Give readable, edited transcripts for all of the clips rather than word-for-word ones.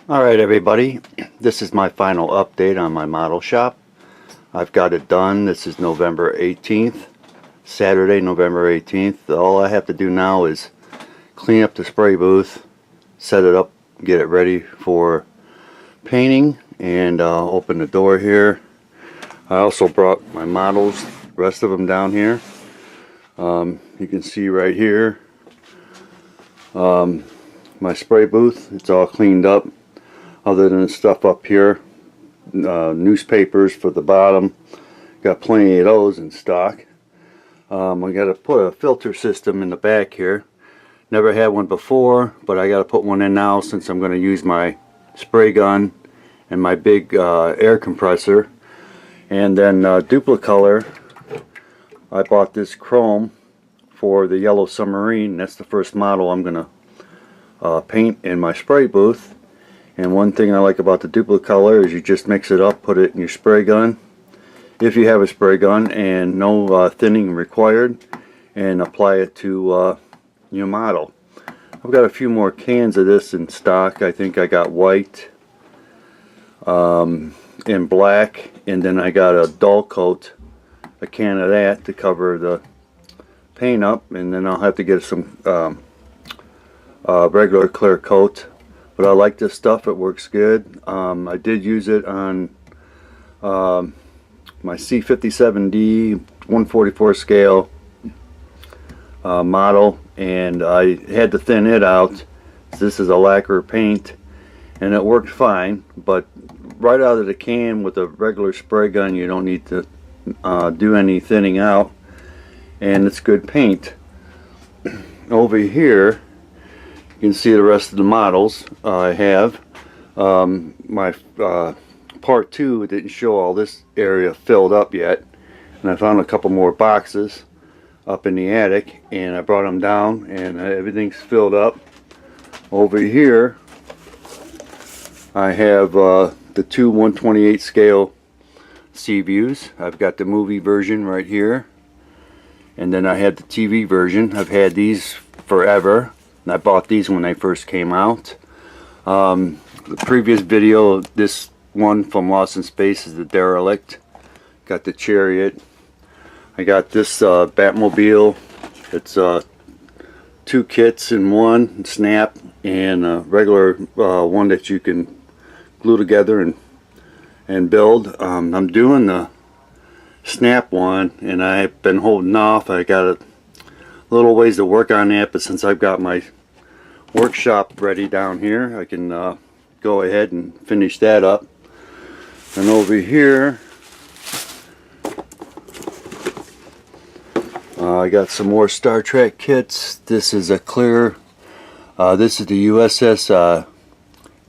Alright everybody, this is my final update on my model shop. I've got it done. This is November 18th, Saturday, November 18th. All I have to do now is clean up the spray booth, set it up, get it ready for painting, and open the door here. I also brought my models, the rest of them down here. You can see right here my spray booth. It's all cleaned up other than the stuff up here. Newspapers for the bottom, got plenty of those in stock. I got to put a filter system in the back here. Never had one before, but I got to put one in now since I'm going to use my spray gun and my big air compressor. And then Duplicolor, I bought this chrome for the Yellow Submarine. That's the first model I'm going to paint in my spray booth. And one thing I like about the Duplicolor is you just mix it up, put it in your spray gun, if you have a spray gun, and no thinning required, and apply it to your model. I've got a few more cans of this in stock. I think I got white and black, and then I got a dull coat, a can of that to cover the paint up, and then I'll have to get some regular clear coat. But I like this stuff, it works good. I did use it on my C57D 144 scale model, and I had to thin it out. This is a lacquer paint, and it worked fine, but right out of the can with a regular spray gun you don't need to do any thinning out, and it's good paint. Over here you can see the rest of the models I have. My part 2 didn't show all this area filled up yet, and I found a couple more boxes up in the attic, and I brought them down, and everything's filled up. Over here I have the two 128 scale Seaviews. I've got the movie version right here, and then I had the TV version. I've had these forever. I bought these when they first came out. The previous video, this one from Lost in Space, is the Derelict. Got the Chariot. I got this Batmobile. It's two kits in one, snap, and a regular one that you can glue together and build. I'm doing the snap one, and I've been holding off. I got a little ways to work on that, but since I've got my workshop ready down here, I can go ahead and finish that up. And over here I got some more Star Trek kits. This is a clear, this is the USS,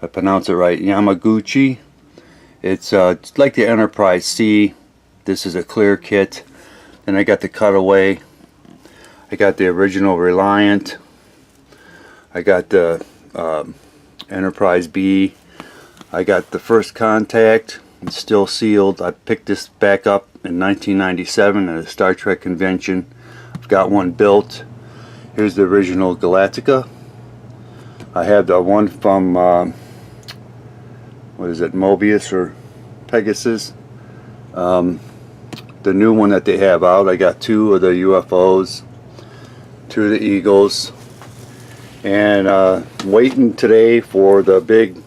I pronounce it right, Yamaguchi. It's like the Enterprise C. This is a clear kit. Then I got the Cutaway. I got the original Reliant. I got the Enterprise B. I got the First Contact. It's still sealed. I picked this back up in 1997 at a Star Trek convention. I've got one built. Here's the original Galactica. I have the one from what is it, Mobius or Pegasus. The new one that they have out. I got two of the UFOs, two of the Eagles, and waiting today for the big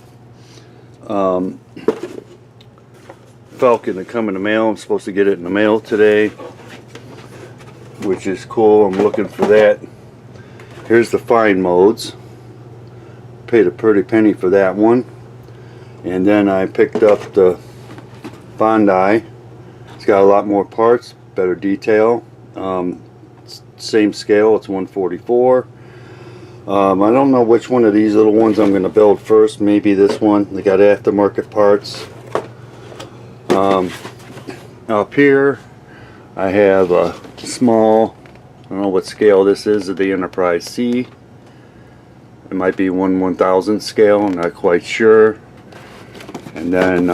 Falcon to come in the mail. I'm supposed to get it in the mail today, which is cool. I'm looking for that. Here's the fine modes. Paid a pretty penny for that one. And then I picked up the Bondi. It's got a lot more parts, better detail. Same scale, it's 144. I don't know which one of these little ones I'm going to build first. Maybe this one. They got aftermarket parts. Up here I have a small, I don't know what scale this is, of the Enterprise C. It might be 1/1000 scale, I'm not quite sure. And then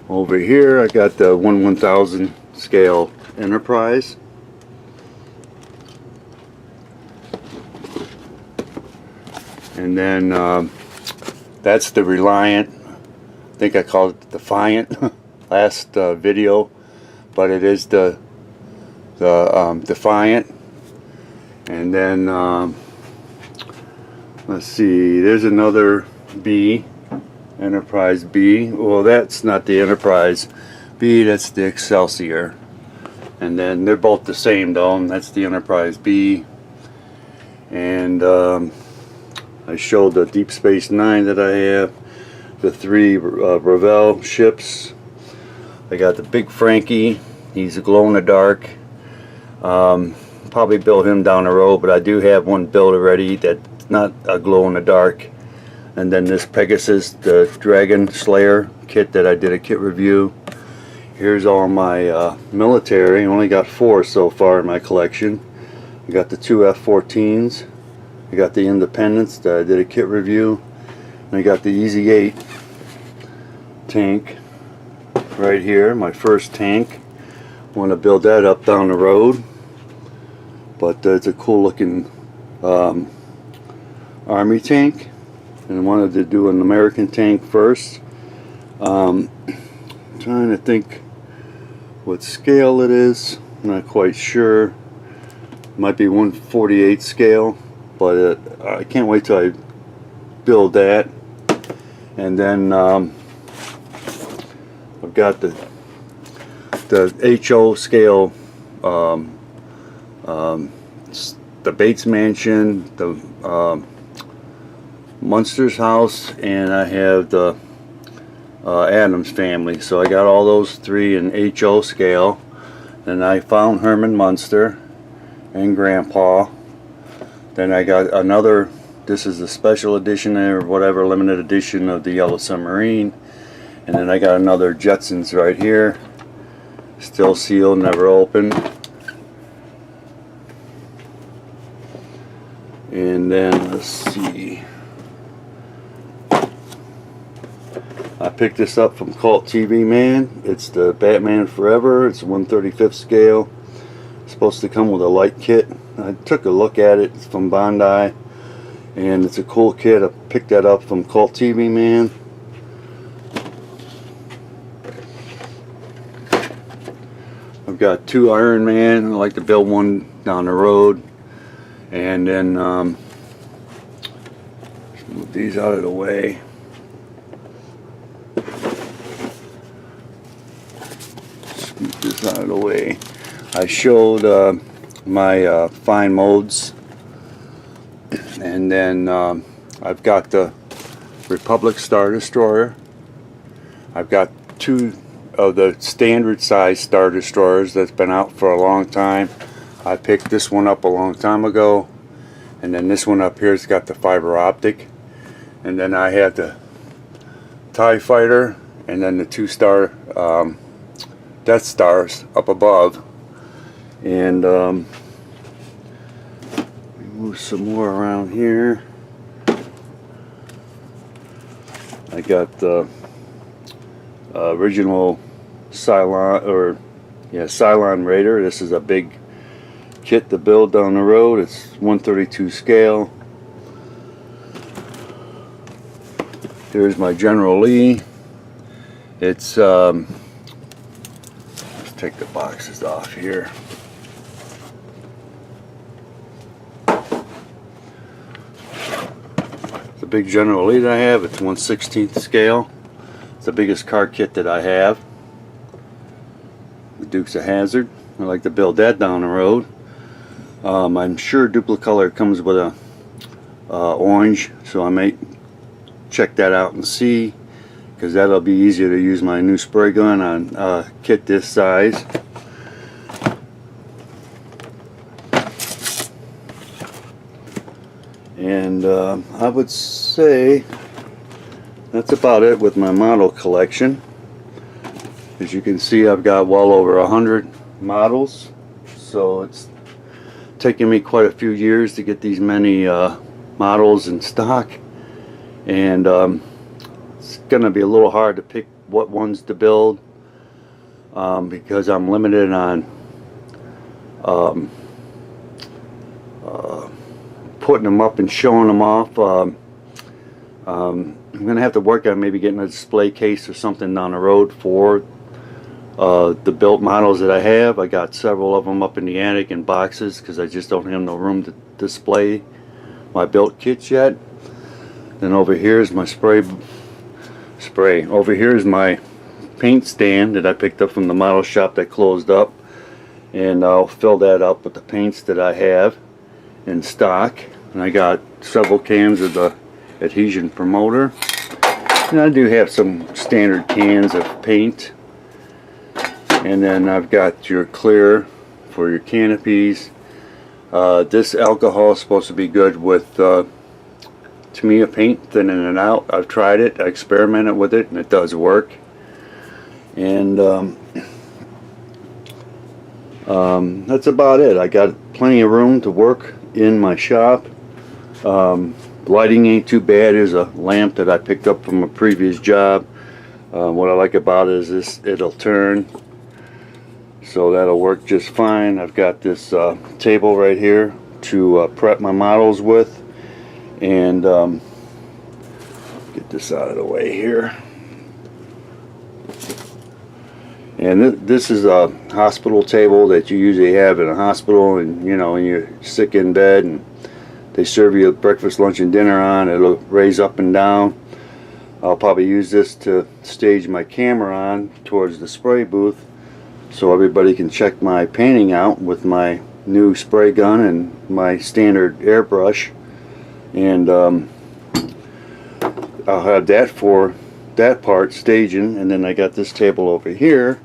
over here I got the 1/1000 scale Enterprise. And then That's the Reliant. I think I called it Defiant last video, but it is the Defiant. And then let's see, there's another B, Enterprise B. Well, that's not the Enterprise B, that's the Excelsior. And then they're both the same though, and that's the Enterprise B. And I showed the Deep Space Nine that I have, the 3 Revell ships. I got the Big Frankie, he's a glow in the dark. Probably build him down the road, but I do have one built already that's not a glow in the dark. And then this Pegasus, the Dragon Slayer kit that I did a kit review. Here's all my military. I only got 4 so far in my collection. I got the 2 F-14s. I got the Independence that I did a kit review. And I got the Easy 8 tank right here, my first tank. Want to build that up down the road. But it's a cool looking Army tank, and I wanted to do an American tank first. Trying to think what scale it is. I'm not quite sure. It might be 1/48 scale, but I can't wait till I build that. And then I've got the HO scale. The Bates Mansion, the Munsters house, and I have the Addams Family. So I got all those 3 in HO scale. Then I found Herman Munster and Grandpa. Then I got another, this is the special edition or whatever, limited edition of the Yellow Submarine. And then I got another Jetsons right here, still sealed, never opened. And then let's see, I picked this up from Cult TV Man. It's the Batman Forever. It's 1/35 scale. It's supposed to come with a light kit. I took a look at it. It's from Bandai, and it's a cool kit. I picked that up from Cult TV Man. I've got 2 Iron Man. I like to build one down the road. And then move these out of the way. Scoot this out of the way. I showed my fine modes, and then I've got the Republic Star Destroyer. I've got 2 of the standard size Star Destroyers that's been out for a long time. I picked this one up a long time ago, and then this one up here has got the fiber optic, and then I had the TIE Fighter, and then the 2-star Death Stars up above. And move some more around here. I got the original Cylon, Cylon Raider. This is a big kit to build down the road. It's 1/32 scale. Here's my General Lee. It's let's take the boxes off here. The big General Lee that I have, it's 1/16 scale. It's the biggest car kit that I have. The Dukes of Hazzard. I like to build that down the road. I'm sure Duplicolor comes with a orange, so I may check that out and see, because that'll be easier to use my new spray gun on a kit this size. And I would say that's about it with my model collection. As you can see, I've got well over 100 models, so it's taken me quite a few years to get these many models in stock, and it's gonna be a little hard to pick what ones to build because I'm limited on putting them up and showing them off. I'm gonna have to work on maybe getting a display case or something down the road for the built models that I have. I got several of them up in the attic in boxes because I just don't have no room to display my built kits yet. Then over here is my spray. Over here is my paint stand that I picked up from the model shop that closed up, and I'll fill that up with the paints that I have in stock. And I got several cans of the adhesion promoter, and I do have some standard cans of paint. And then I've got your clear for your canopies. This alcohol is supposed to be good with Tamiya paint, thinning it out. I've tried it, I experimented with it, and it does work. And that's about it. I got plenty of room to work in my shop. Lighting ain't too bad. There's a lamp that I picked up from a previous job. What I like about it is this, it'll turn, so that'll work just fine. I've got this table right here to prep my models with, and get this out of the way here. And this is a hospital table that you usually have in a hospital, and you know, when you're sick in bed and they serve you breakfast, lunch, and dinner on, it'll raise up and down. I'll probably use this to stage my camera on towards the spray booth, so everybody can check my painting out with my new spray gun and my standard airbrush. And I'll have that for that part, staging. And then I got this table over here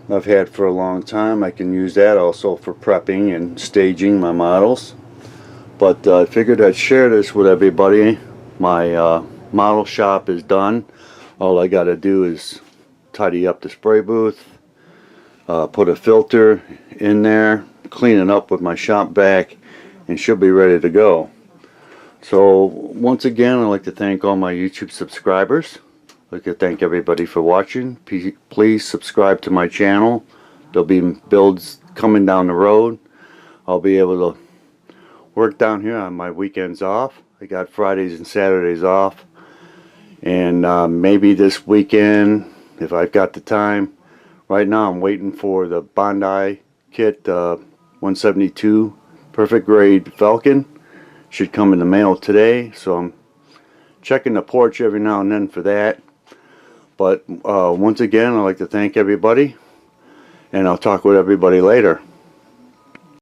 I've had for a long time. I can use that also for prepping and staging my models. But I figured I'd share this with everybody. My model shop is done. All I got to do is tidy up the spray booth, put a filter in there, clean it up with my shop vac, and she'll be ready to go. So once again, I'd like to thank all my YouTube subscribers. I'd like to thank everybody for watching. Please subscribe to my channel. There'll be builds coming down the road. I'll be able to work down here on my weekends off. I got Fridays and Saturdays off. And maybe this weekend, if I've got the time. Right now I'm waiting for the Bondi kit 172 perfect grade Falcon. Should come in the mail today, so I'm checking the porch every now and then for that. But once again, I'd like to thank everybody, and I'll talk with everybody later.